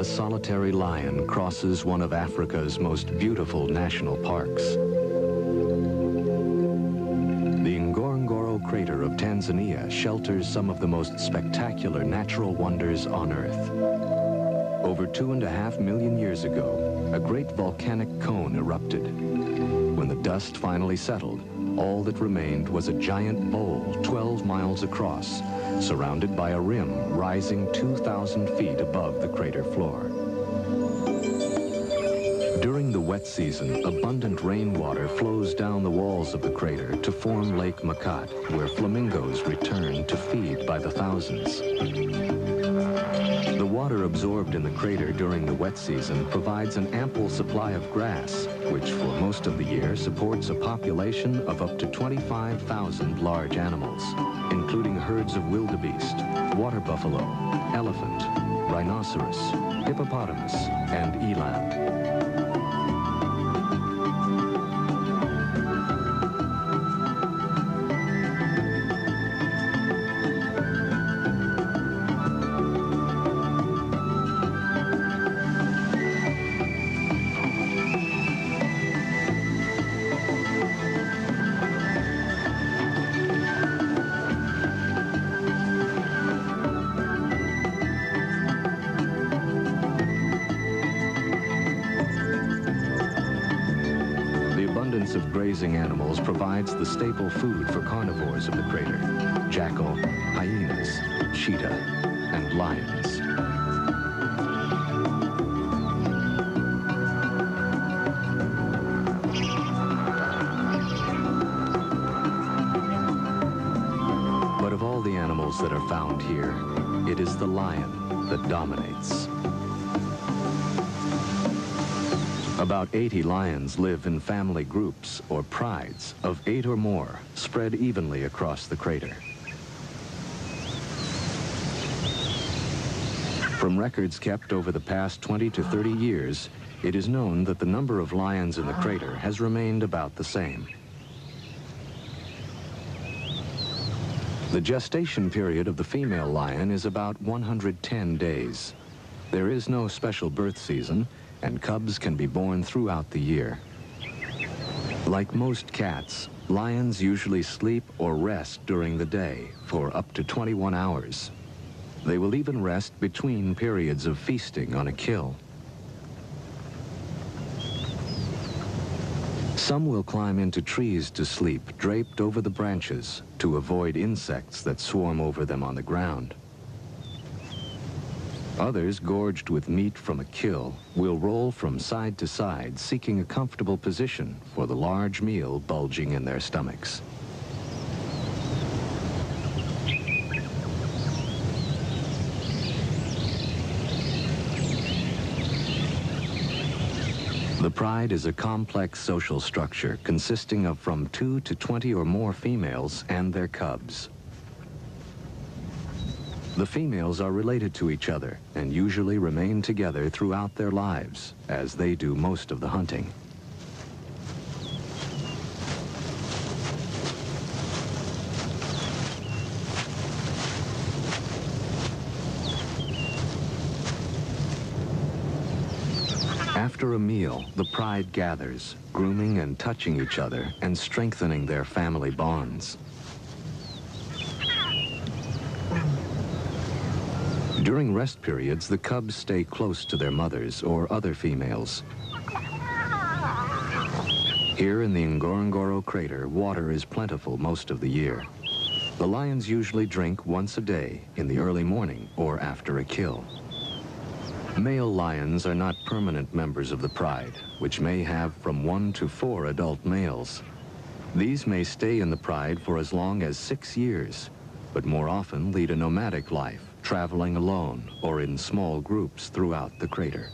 solitary lion crosses one of Africa's most beautiful national parks. The Ngorongoro crater of Tanzania shelters some of the most spectacular natural wonders on Earth. Over 2.5 million years ago, a great volcanic cone erupted. When the dust finally settled, all that remained was a giant bowl 12 miles across, surrounded by a rim rising 2,000 feet above the crater floor. During the wet season, abundant rainwater flows down the walls of the crater to form Lake Makat, where flamingos return to feed by the thousands. The water absorbed in the crater during the wet season provides an ample supply of grass, which for most of the year supports a population of up to 25,000 large animals, including herds of wildebeest, water buffalo, elephant, rhinoceros, hippopotamus, and eland. Of grazing animals provides the staple food for carnivores of the crater: jackal, hyenas, cheetah, and lions. But of all the animals that are found here, it is the lion that dominates. About 80 lions live in family groups, or prides, of 8 or more, spread evenly across the crater. From records kept over the past 20 to 30 years, it is known that the number of lions in the crater has remained about the same. The gestation period of the female lion is about 110 days. There is no special birth season, and cubs can be born throughout the year. Like most cats, lions usually sleep or rest during the day for up to 21 hours. They will even rest between periods of feasting on a kill. Some will climb into trees to sleep, draped over the branches, to avoid insects that swarm over them on the ground. Others, gorged with meat from a kill, will roll from side to side, seeking a comfortable position for the large meal bulging in their stomachs. The pride is a complex social structure consisting of from 2 to 20 or more females and their cubs. The females are related to each other and usually remain together throughout their lives, as they do most of the hunting. After a meal, the pride gathers, grooming and touching each other and strengthening their family bonds. During rest periods, the cubs stay close to their mothers or other females. Here in the Ngorongoro crater, water is plentiful most of the year. The lions usually drink once a day, in the early morning or after a kill. Male lions are not permanent members of the pride, which may have from 1 to 4 adult males. These may stay in the pride for as long as 6 years, but more often lead a nomadic life, traveling alone or in small groups throughout the crater.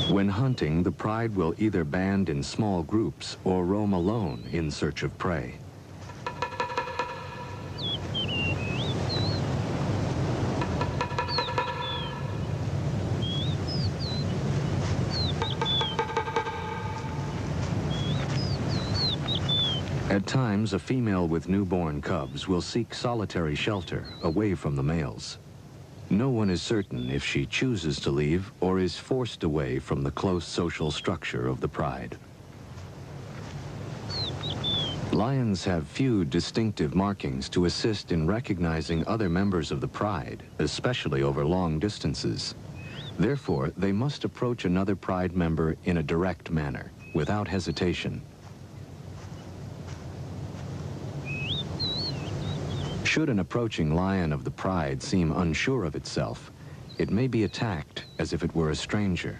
When hunting, the pride will either band in small groups or roam alone in search of prey. At times, a female with newborn cubs will seek solitary shelter away from the males. No one is certain if she chooses to leave or is forced away from the close social structure of the pride. Lions have few distinctive markings to assist in recognizing other members of the pride, especially over long distances. Therefore, they must approach another pride member in a direct manner, without hesitation. Should an approaching lion of the pride seem unsure of itself, it may be attacked as if it were a stranger.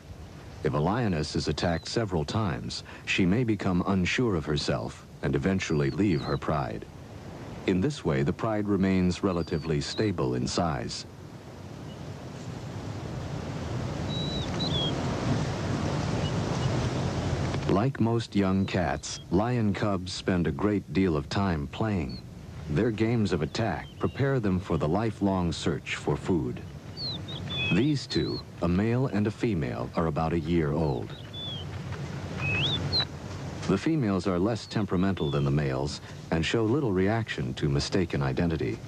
If a lioness is attacked several times, she may become unsure of herself and eventually leave her pride. In this way, the pride remains relatively stable in size. Like most young cats, lion cubs spend a great deal of time playing. Their games of attack prepare them for the lifelong search for food. These two, a male and a female, are about a year old. The females are less temperamental than the males and show little reaction to mistaken identity.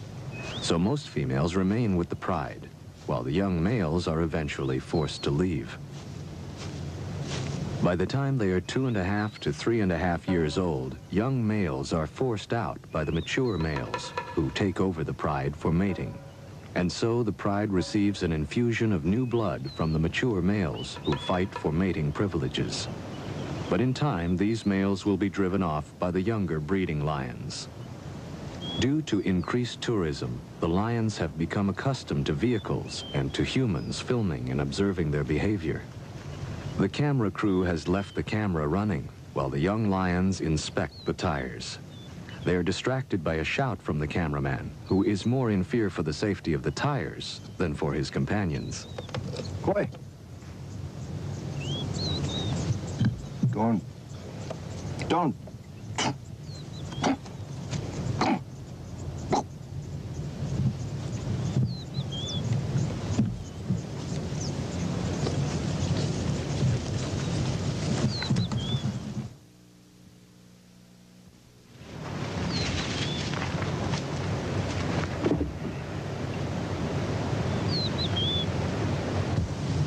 So most females remain with the pride, while the young males are eventually forced to leave. By the time they are 2.5 to 3.5 years old, young males are forced out by the mature males, who take over the pride for mating. And so the pride receives an infusion of new blood from the mature males, who fight for mating privileges. But in time, these males will be driven off by the younger breeding lions. Due to increased tourism, the lions have become accustomed to vehicles and to humans filming and observing their behavior. The camera crew has left the camera running while the young lions inspect the tires. They are distracted by a shout from the cameraman, who is more in fear for the safety of the tires than for his companions. Boy. Don't.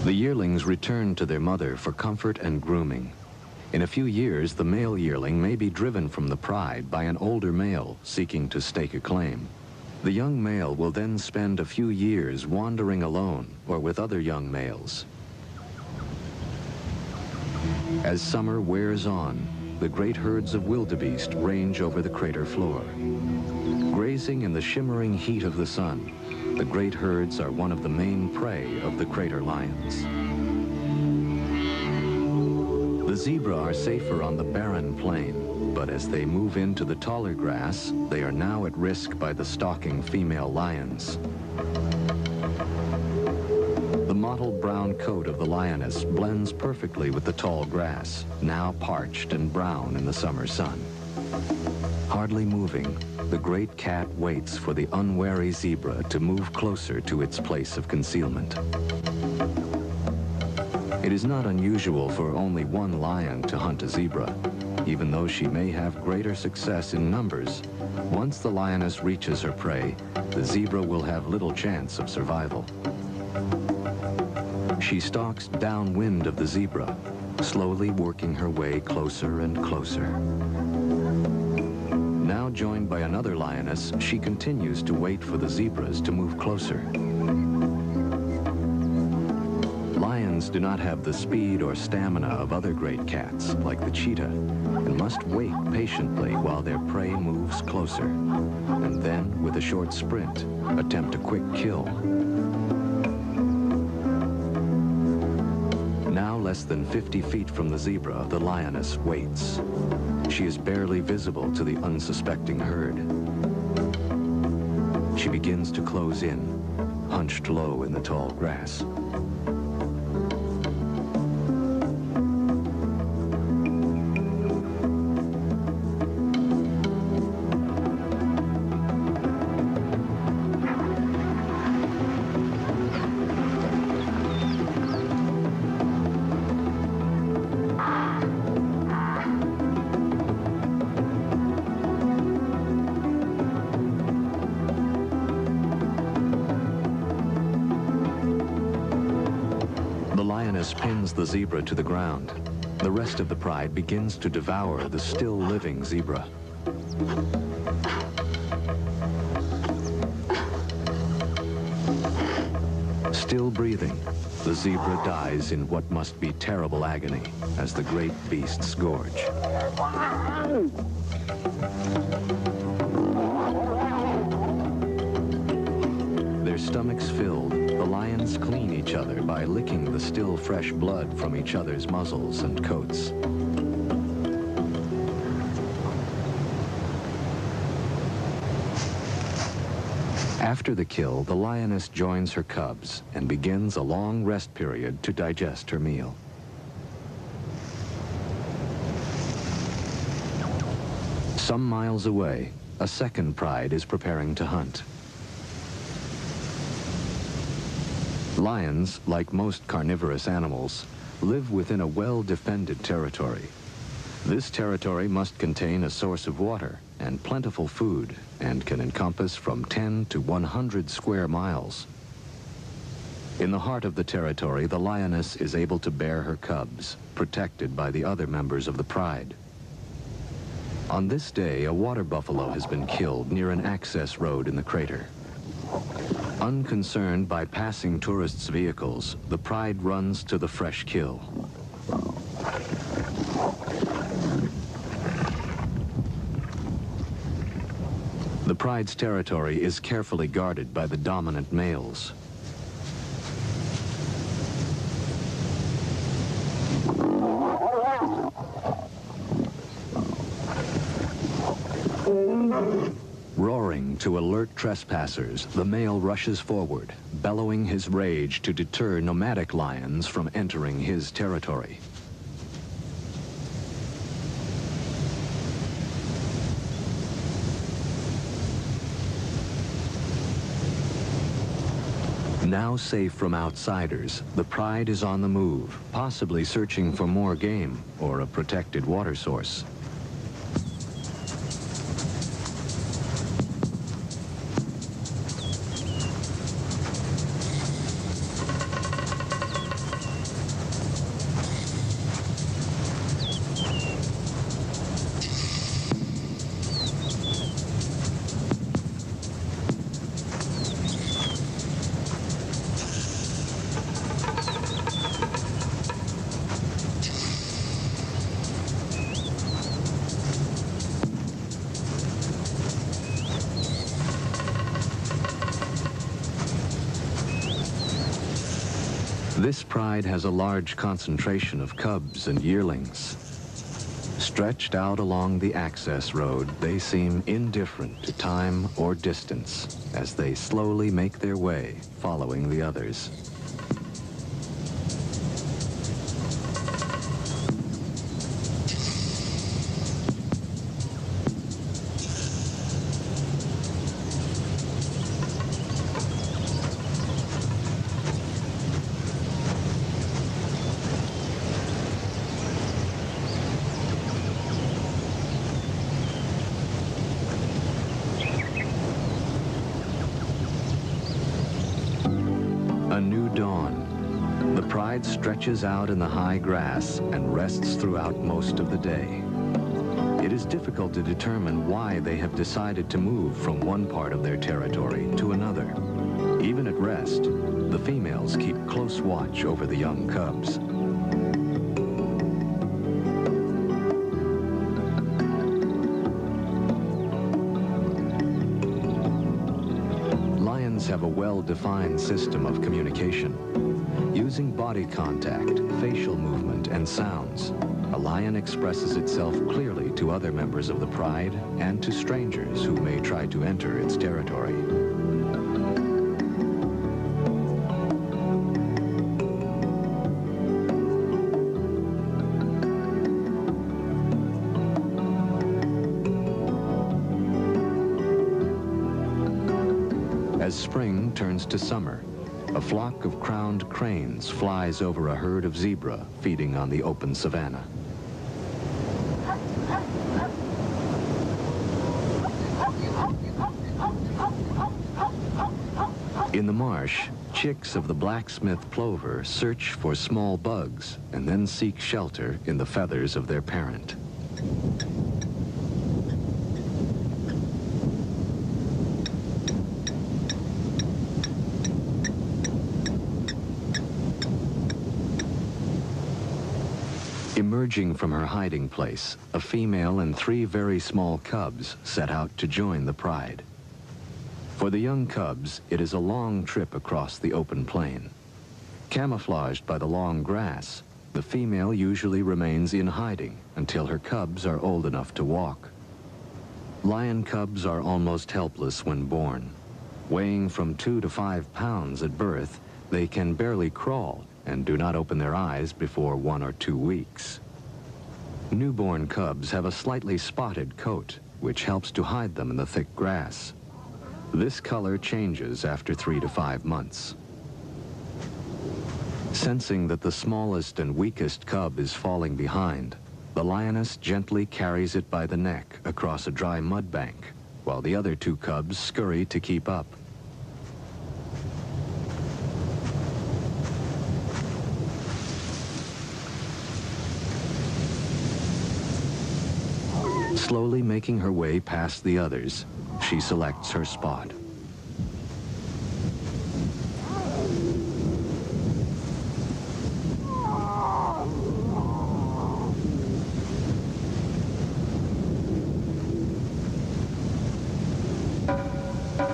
The yearlings return to their mother for comfort and grooming. In a few years, the male yearling may be driven from the pride by an older male seeking to stake a claim. The young male will then spend a few years wandering alone or with other young males. As summer wears on, the great herds of wildebeest range over the crater floor. Grazing in the shimmering heat of the sun, the great herds are one of the main prey of the crater lions. The zebra are safer on the barren plain, but as they move into the taller grass, they are now at risk by the stalking female lions. The mottled brown coat of the lioness blends perfectly with the tall grass, now parched and brown in the summer sun. Hardly moving, the great cat waits for the unwary zebra to move closer to its place of concealment. It is not unusual for only one lion to hunt a zebra. Even though she may have greater success in numbers, once the lioness reaches her prey, the zebra will have little chance of survival. She stalks downwind of the zebra, slowly working her way closer and closer. Now joined by another lioness, she continues to wait for the zebras to move closer. Lions do not have the speed or stamina of other great cats, like the cheetah, and must wait patiently while their prey moves closer, and then, with a short sprint, attempt a quick kill. Now less than 50 feet from the zebra, the lioness waits. She is barely visible to the unsuspecting herd. She begins to close in, hunched low in the tall grass. lioness pins the zebra to the ground. The rest of the pride begins to devour the still living zebra. Still breathing, the zebra dies in what must be terrible agony as the great beasts gorge. Their stomachs filled, the lions clean each other by licking the still fresh blood from each other's muzzles and coats. After the kill, the lioness joins her cubs and begins a long rest period to digest her meal. Some miles away, a second pride is preparing to hunt. Lions, like most carnivorous animals, live within a well-defended territory. This territory must contain a source of water and plentiful food, and can encompass from 10 to 100 square miles. In the heart of the territory, the lioness is able to bear her cubs, protected by the other members of the pride. On this day, a water buffalo has been killed near an access road in the crater. Unconcerned by passing tourists' vehicles, the pride runs to the fresh kill. The pride's territory is carefully guarded by the dominant males. Roaring to alert trespassers, the male rushes forward, bellowing his rage to deter nomadic lions from entering his territory. Now safe from outsiders, the pride is on the move, possibly searching for more game or a protected water source. This pride has a large concentration of cubs and yearlings. Stretched out along the access road, they seem indifferent to time or distance as they slowly make their way, following the others. A new dawn. The pride stretches out in the high grass and rests throughout most of the day. It is difficult to determine why they have decided to move from one part of their territory to another. Even at rest, the females keep close watch over the young cubs. Lions have a well-defined system of communication. Using body contact, facial movement, and sounds, a lion expresses itself clearly to other members of the pride and to strangers who may try to enter its territory. As spring turns to summer, a flock of crowned cranes flies over a herd of zebra feeding on the open savanna. In the marsh, Chicks of the blacksmith plover search for small bugs and then seek shelter in the feathers of their parent. Emerging from her hiding place, a female and 3 very small cubs set out to join the pride. For the young cubs, it is a long trip across the open plain. Camouflaged by the long grass, the female usually remains in hiding until her cubs are old enough to walk. Lion cubs are almost helpless when born. Weighing from 2 to 5 pounds at birth, they can barely crawl and do not open their eyes before 1 or 2 weeks. Newborn cubs have a slightly spotted coat, which helps to hide them in the thick grass. This color changes after 3 to 5 months. Sensing that the smallest and weakest cub is falling behind, the lioness gently carries it by the neck across a dry mud bank, while the other 2 cubs scurry to keep up. Slowly making her way past the others, she selects her spot.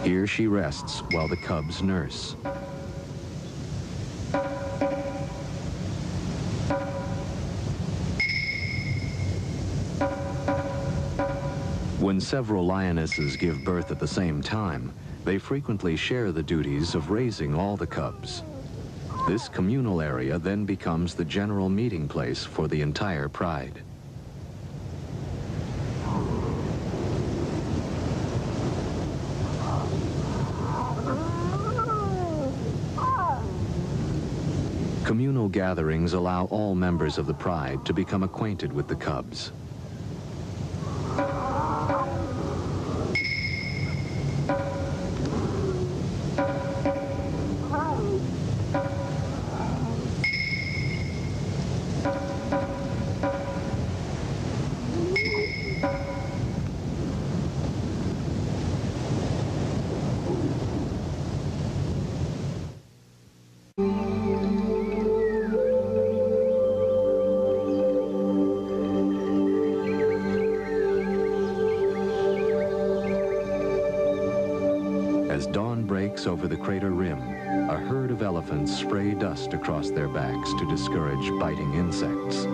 Here she rests while the cubs nurse. When several lionesses give birth at the same time, they frequently share the duties of raising all the cubs. This communal area then becomes the general meeting place for the entire pride. Communal gatherings allow all members of the pride to become acquainted with the cubs. As dawn breaks over the crater rim, a herd of elephants spray dust across their backs to discourage biting insects.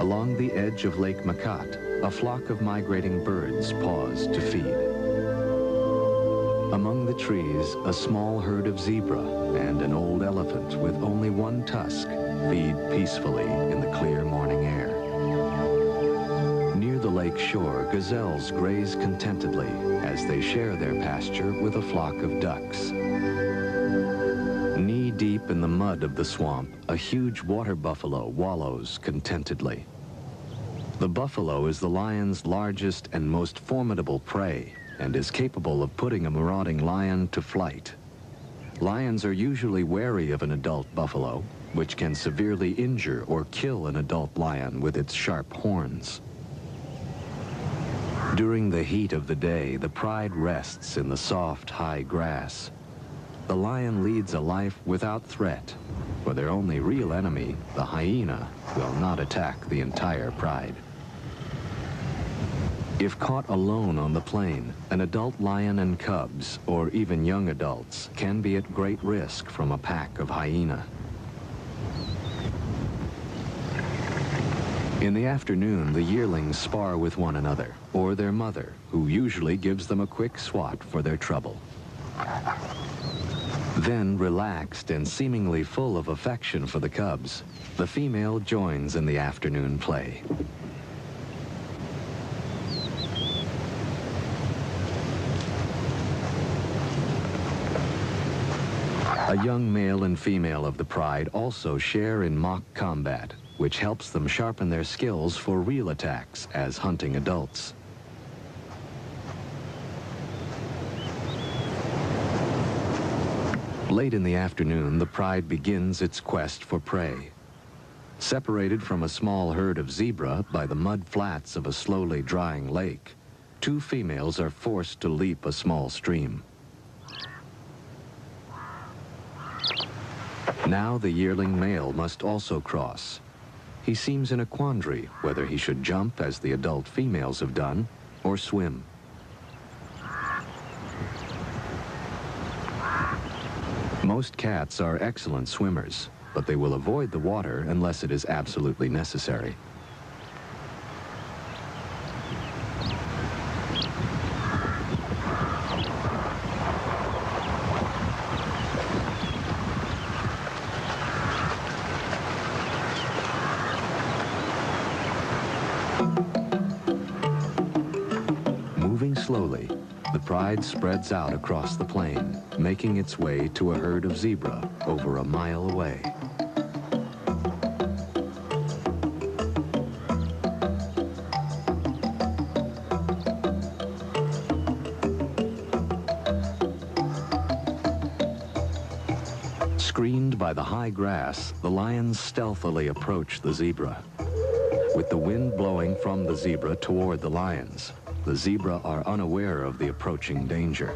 Along the edge of Lake Makat, a flock of migrating birds pause to feed. Among the trees, a small herd of zebra and an old elephant with only 1 tusk feed peacefully in the clear morning air. Near the lake shore, gazelles graze contentedly as they share their pasture with a flock of ducks. Knee-deep in the mud of the swamp, a huge water buffalo wallows contentedly. The buffalo is the lion's largest and most formidable prey, and is capable of putting a marauding lion to flight. Lions are usually wary of an adult buffalo, which can severely injure or kill an adult lion with its sharp horns. During the heat of the day, the pride rests in the soft, high grass. The lion leads a life without threat, for their only real enemy, the hyena, will not attack the entire pride. If caught alone on the plain, an adult lion and cubs, or even young adults, can be at great risk from a pack of hyena. In the afternoon, the yearlings spar with one another, or their mother, who usually gives them a quick swat for their trouble. Then, relaxed and seemingly full of affection for the cubs, the female joins in the afternoon play. A young male and female of the pride also share in mock combat, which helps them sharpen their skills for real attacks as hunting adults. Late in the afternoon, the pride begins its quest for prey. Separated from a small herd of zebra by the mud flats of a slowly drying lake, two females are forced to leap a small stream. Now the yearling male must also cross. He seems in a quandary whether he should jump as the adult females have done or swim. Most cats are excellent swimmers, but they will avoid the water unless it is absolutely necessary. Moving slowly, the pride spreads out across the plain, making its way to a herd of zebra over a mile away. Screened by the high grass, the lions stealthily approach the zebra. With the wind blowing from the zebra toward the lions, the zebra are unaware of the approaching danger.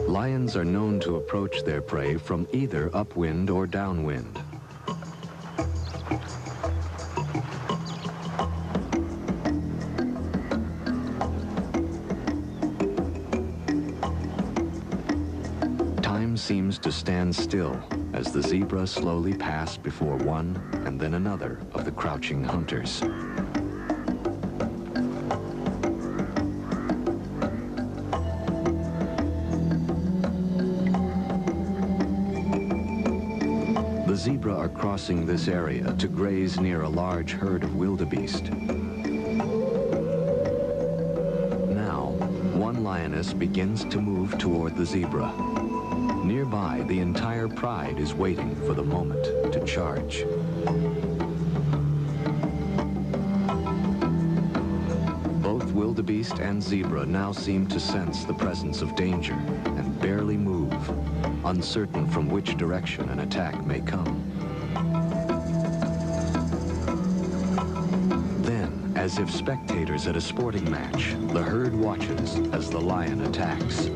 Lions are known to approach their prey from either upwind or downwind. Time seems to stand still as the zebra slowly pass before one and then another of the crouching hunters. The zebra are crossing this area to graze near a large herd of wildebeest. Now, one lioness begins to move toward the zebra. Nearby, the entire pride is waiting for the moment to charge. Both wildebeest and zebra now seem to sense the presence of danger and barely move, uncertain from which direction an attack may come. Then, as if spectators at a sporting match, the herd watches as the lion attacks.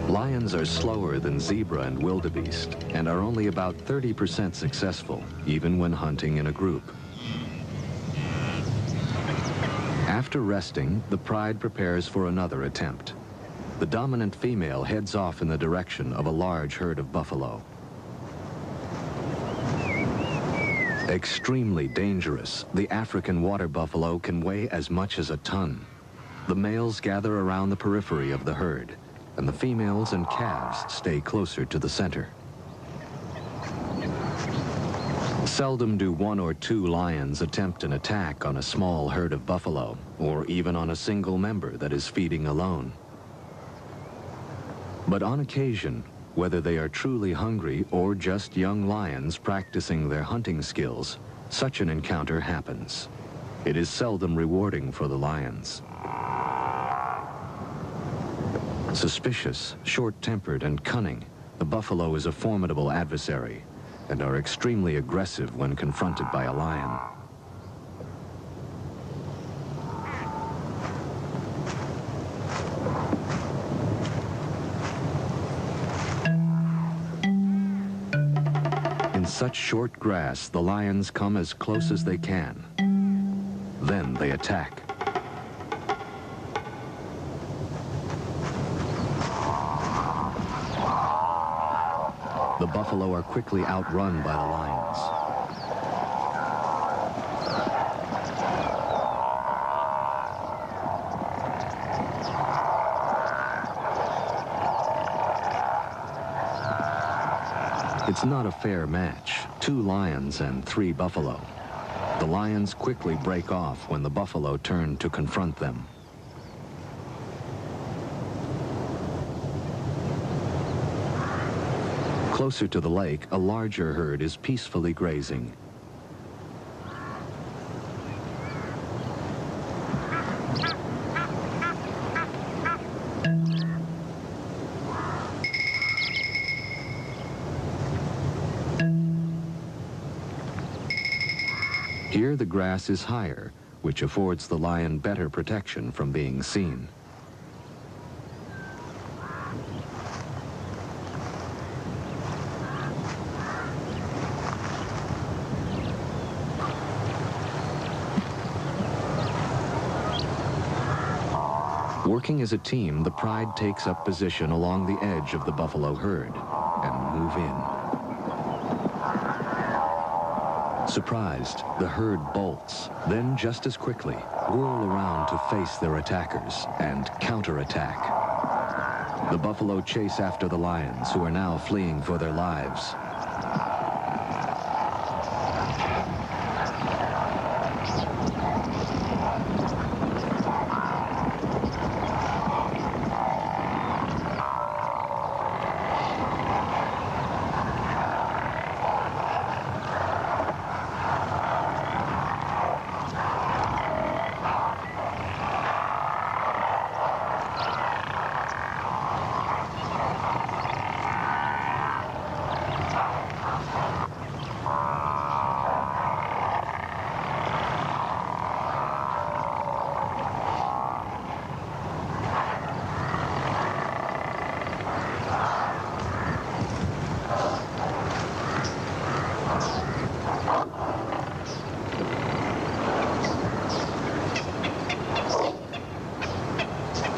Lions are slower than zebra and wildebeest and are only about 30% successful, even when hunting in a group. After resting, the pride prepares for another attempt. The dominant female heads off in the direction of a large herd of buffalo. Extremely dangerous, the African water buffalo can weigh as much as a ton. The males gather around the periphery of the herd, and the females and calves stay closer to the center. Seldom do one or two lions attempt an attack on a small herd of buffalo, or even on a single member that is feeding alone. But on occasion, whether they are truly hungry or just young lions practicing their hunting skills, such an encounter happens. It is seldom rewarding for the lions. Suspicious, short-tempered, and cunning, the buffalo is a formidable adversary and are extremely aggressive when confronted by a lion. In such short grass, the lions come as close as they can. Then they attack. The buffalo are quickly outrun by the lions. It's not a fair match. 2 lions and 3 buffalo. The lions quickly break off when the buffalo turn to confront them. Closer to the lake, a larger herd is peacefully grazing. Here the grass is higher, which affords the lion better protection from being seen. Working as a team, the pride takes up position along the edge of the buffalo herd and move in. Surprised, the herd bolts, then just as quickly, whirl around to face their attackers and counterattack. The buffalo chase after the lions, who are now fleeing for their lives.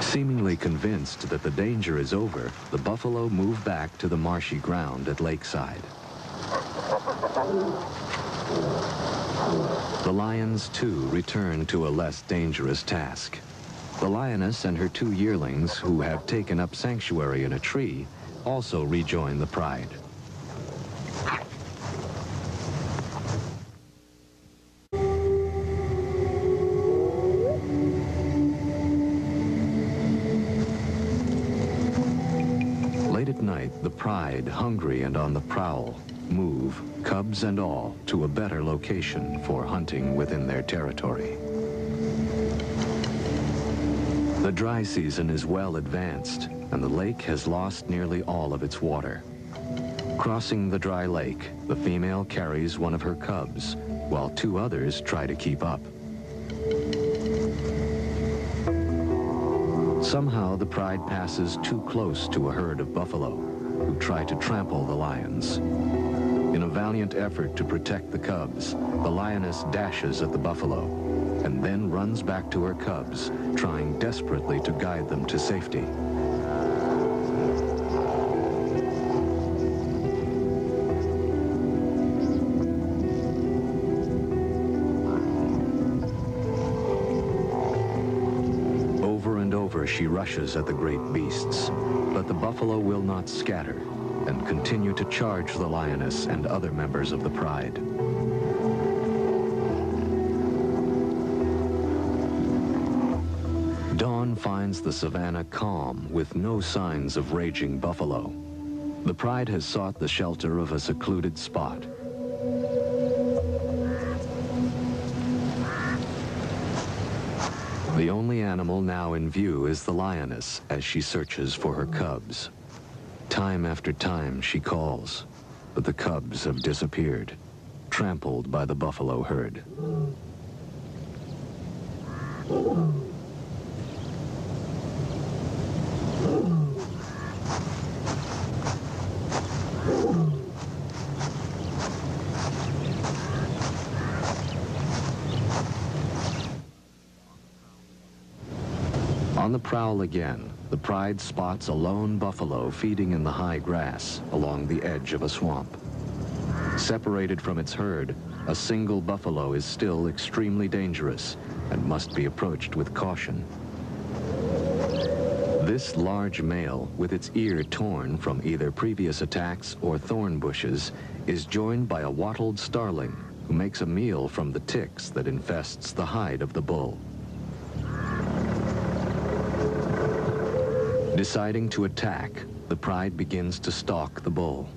Seemingly convinced that the danger is over, the buffalo move back to the marshy ground at lakeside. The lions, too, return to a less dangerous task. The lioness and her 2 yearlings, who have taken up sanctuary in a tree, also rejoin the pride. Late at night, the pride, hungry and on the prowl, move, cubs and all, to a better location for hunting within their territory. The dry season is well advanced, and the lake has lost nearly all of its water. Crossing the dry lake, the female carries one of her cubs, while 2 others try to keep up. Somehow, the pride passes too close to a herd of buffalo, who try to trample the lions. In a valiant effort to protect the cubs, the lioness dashes at the buffalo, and then runs back to her cubs, trying desperately to guide them to safety. She rushes at the great beasts, but the buffalo will not scatter and continue to charge the lioness and other members of the pride. Dawn finds the savannah calm with no signs of raging buffalo. The pride has sought the shelter of a secluded spot. The only animal now in view is the lioness as she searches for her cubs. Time after time she calls, but the cubs have disappeared, trampled by the buffalo herd. On the prowl again, the pride spots a lone buffalo feeding in the high grass along the edge of a swamp. Separated from its herd, a single buffalo is still extremely dangerous and must be approached with caution. This large male, with its ear torn from either previous attacks or thorn bushes, is joined by a wattled starling who makes a meal from the ticks that infests the hide of the bull. Deciding to attack, the pride begins to stalk the bull.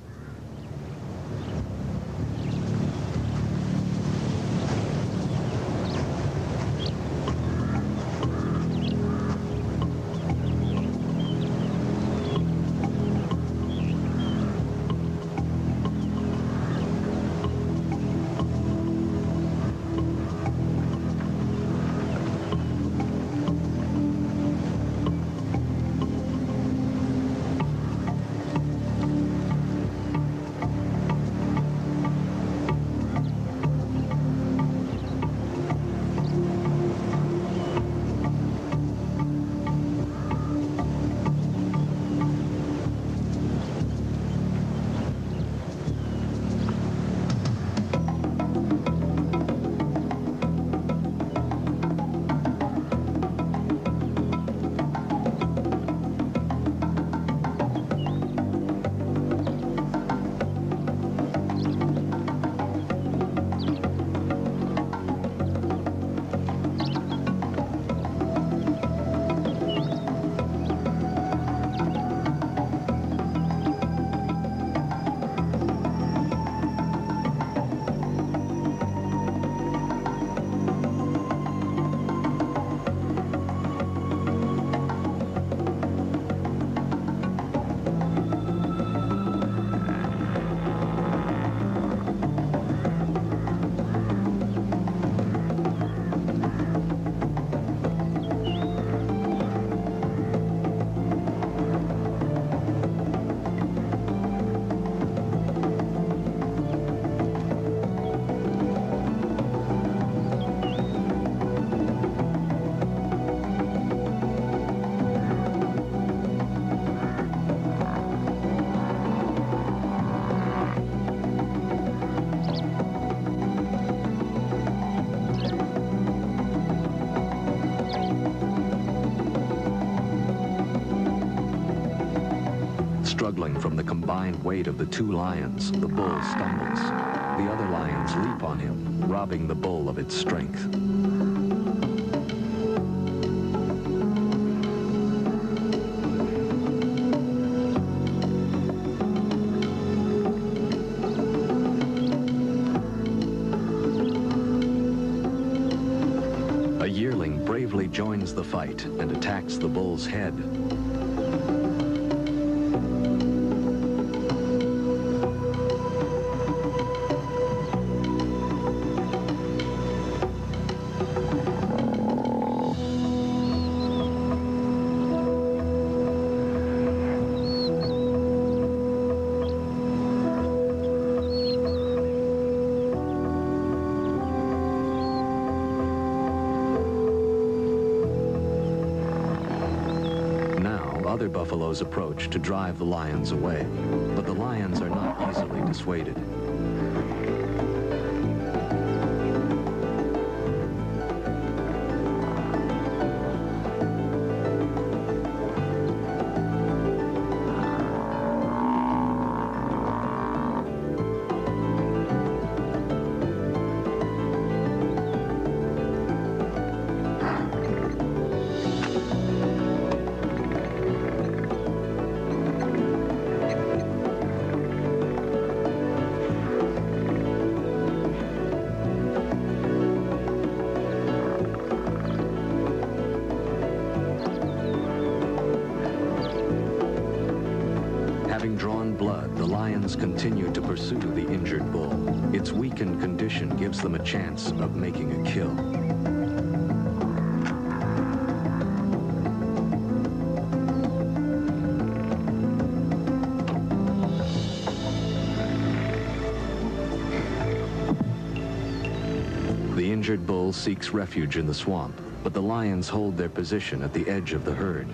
Struggling from the combined weight of the two lions, the bull stumbles. The other lions leap on him, robbing the bull of its strength. A yearling bravely joins the fight and attacks the bull's head. Other buffaloes approach to drive the lions away, but the lions are not easily dissuaded. Having drawn blood, the lions continue to pursue the injured bull. Its weakened condition gives them a chance of making a kill. The injured bull seeks refuge in the swamp, but the lions hold their position at the edge of the herd.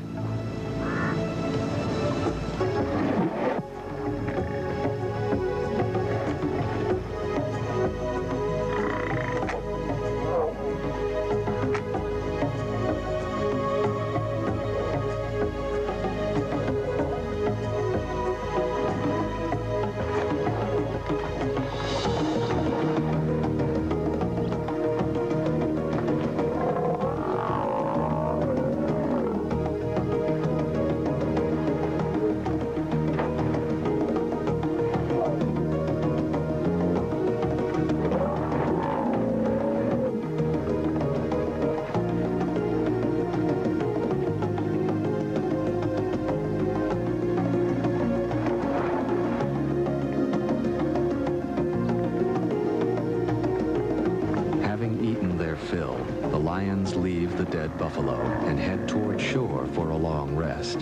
below and head toward shore for a long rest.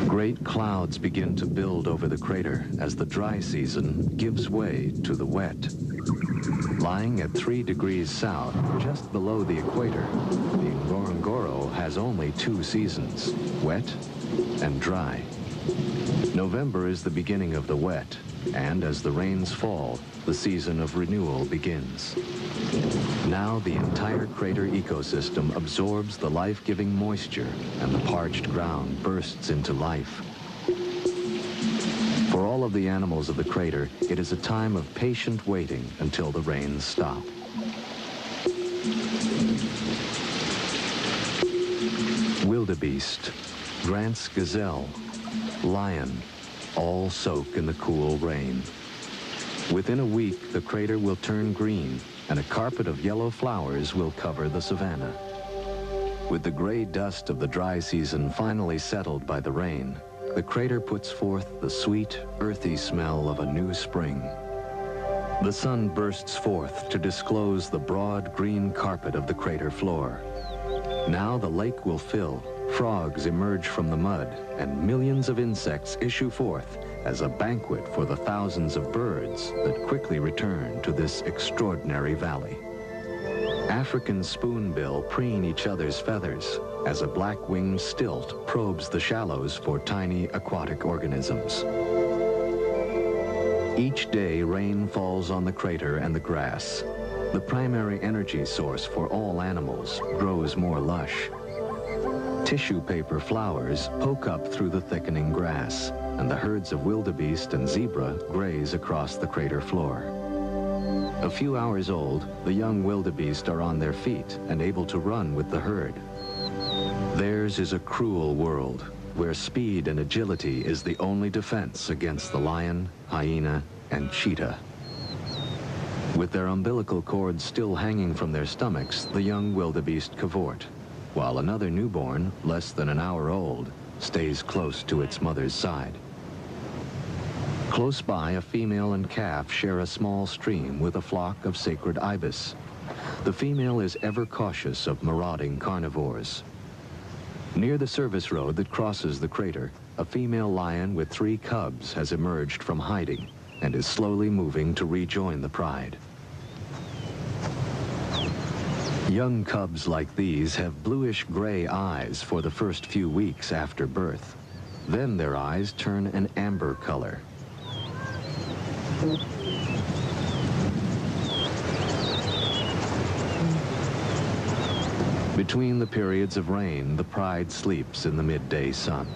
Great clouds begin to build over the crater as the dry season gives way to the wet. Lying at 3 degrees south, just below the equator, the Ngorongoro has only 2 seasons, wet and dry. November is the beginning of the wet, and as the rains fall, the season of renewal begins. Now the entire crater ecosystem absorbs the life-giving moisture, and the parched ground bursts into life. For all of the animals of the crater, it is a time of patient waiting until the rains stop. Wildebeest, Grant's gazelle, lion, all soak in the cool rain. Within a week, the crater will turn green, and a carpet of yellow flowers will cover the savanna. With the gray dust of the dry season finally settled by the rain, the crater puts forth the sweet, earthy smell of a new spring. The sun bursts forth to disclose the broad green carpet of the crater floor. Now the lake will fill, frogs emerge from the mud, and millions of insects issue forth as a banquet for the thousands of birds that quickly return to this extraordinary valley. African spoonbill preen each other's feathers as a black-winged stilt probes the shallows for tiny aquatic organisms. Each day, rain falls on the crater and the grass. The primary energy source for all animals grows more lush. Tissue paper flowers poke up through the thickening grass, and the herds of wildebeest and zebra graze across the crater floor. A few hours old, the young wildebeest are on their feet and able to run with the herd. Theirs is a cruel world, where speed and agility is the only defense against the lion, hyena, and cheetah. With their umbilical cords still hanging from their stomachs, the young wildebeest cavort, while another newborn, less than an hour old, stays close to its mother's side. Close by, a female and calf share a small stream with a flock of sacred ibis. The female is ever cautious of marauding carnivores. Near the service road that crosses the crater, a female lion with 3 cubs has emerged from hiding and is slowly moving to rejoin the pride. Young cubs like these have bluish-gray eyes for the first few weeks after birth. Then their eyes turn an amber color. Between the periods of rain, the pride sleeps in the midday sun.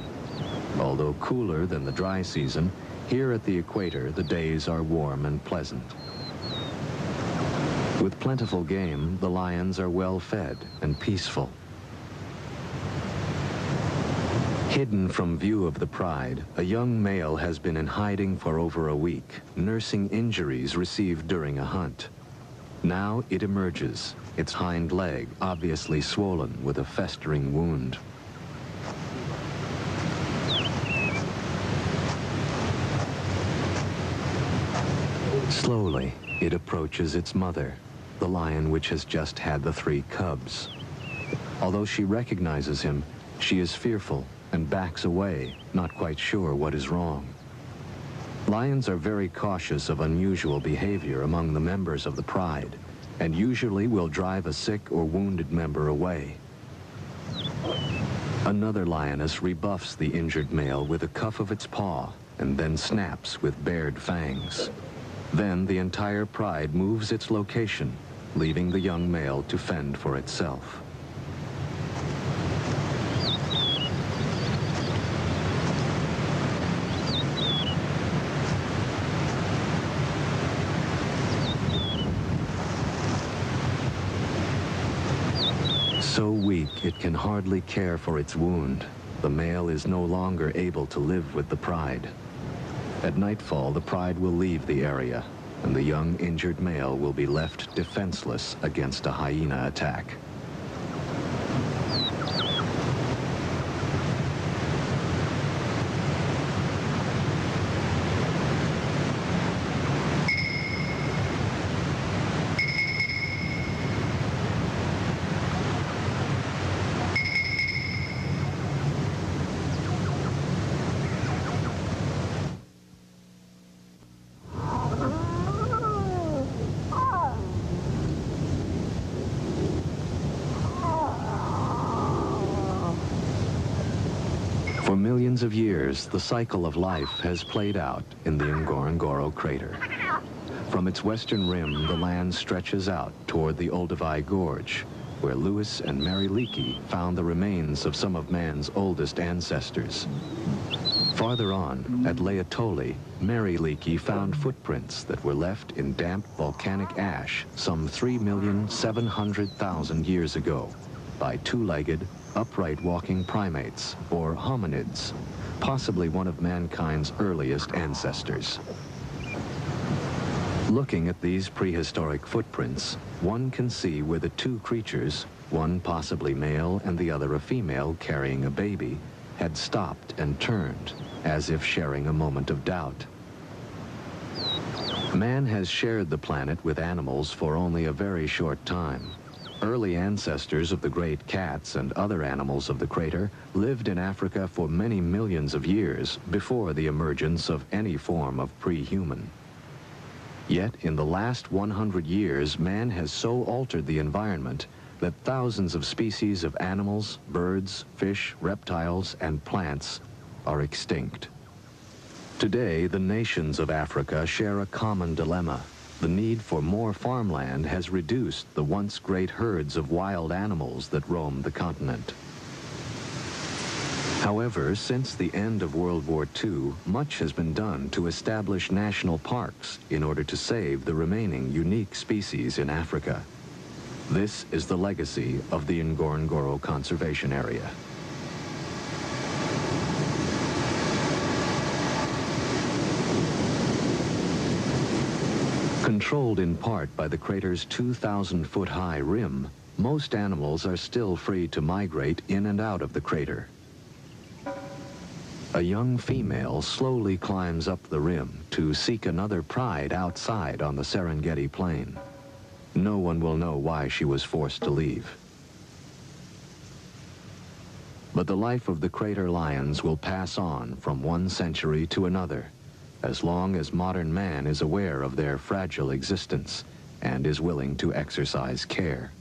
Although cooler than the dry season, here at the equator, the days are warm and pleasant. With plentiful game, the lions are well fed and peaceful. Hidden from view of the pride, a young male has been in hiding for over a week, nursing injuries received during a hunt. Now it emerges, its hind leg obviously swollen with a festering wound. Slowly, it approaches its mother, the lion which has just had the 3 cubs. Although she recognizes him, she is fearful and backs away, not quite sure what is wrong. Lions are very cautious of unusual behavior among the members of the pride, and usually will drive a sick or wounded member away. Another lioness rebuffs the injured male with a cuff of its paw, and then snaps with bared fangs. Then the entire pride moves its location, leaving the young male to fend for itself. So weak it can hardly care for its wound, the male is no longer able to live with the pride. At nightfall, the pride will leave the area, and the young injured male will be left defenseless against a hyena attack. millions of years, the cycle of life has played out in the Ngorongoro crater. From its western rim, the land stretches out toward the Olduvai Gorge, where Lewis and Mary Leakey found the remains of some of man's oldest ancestors. Farther on, at Laetoli, Mary Leakey found footprints that were left in damp volcanic ash some 3,700,000 years ago by two-legged, upright walking primates, or hominids, possibly one of mankind's earliest ancestors. Looking at these prehistoric footprints, one can see where the two creatures, one possibly male and the other a female carrying a baby, had stopped and turned, as if sharing a moment of doubt. Man has shared the planet with animals for only a very short time. Early ancestors of the great cats and other animals of the crater lived in Africa for many millions of years before the emergence of any form of pre-human. Yet in the last 100 years, man has so altered the environment that thousands of species of animals, birds, fish, reptiles, and plants are extinct. Today, the nations of Africa share a common dilemma. The need for more farmland has reduced the once great herds of wild animals that roam the continent. However, since the end of World War II, much has been done to establish national parks in order to save the remaining unique species in Africa. This is the legacy of the Ngorongoro Conservation Area. Controlled in part by the crater's 2,000-foot-high rim, most animals are still free to migrate in and out of the crater. A young female slowly climbs up the rim to seek another pride outside on the Serengeti plain. No one will know why she was forced to leave. But the life of the crater lions will pass on from one century to another, as long as modern man is aware of their fragile existence and is willing to exercise care.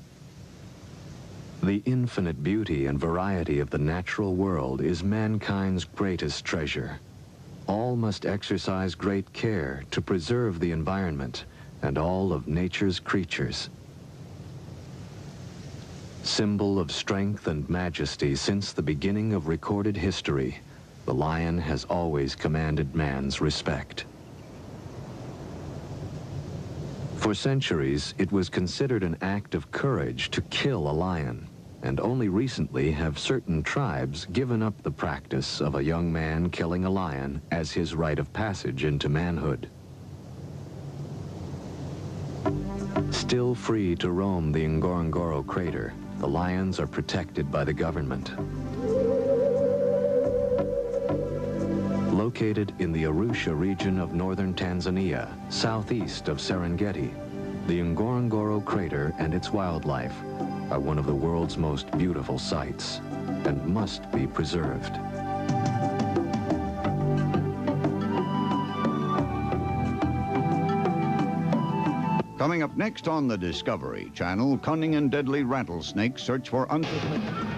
The infinite beauty and variety of the natural world is mankind's greatest treasure. All must exercise great care to preserve the environment and all of nature's creatures. Symbol of strength and majesty since the beginning of recorded history, the lion has always commanded man's respect. For centuries, it was considered an act of courage to kill a lion, and only recently have certain tribes given up the practice of a young man killing a lion as his rite of passage into manhood. Still free to roam the Ngorongoro crater, the lions are protected by the government. Located in the Arusha region of northern Tanzania, southeast of Serengeti, the Ngorongoro crater and its wildlife are one of the world's most beautiful sights and must be preserved. Coming up next on the Discovery Channel, cunning and deadly rattlesnakes search for unsuspected...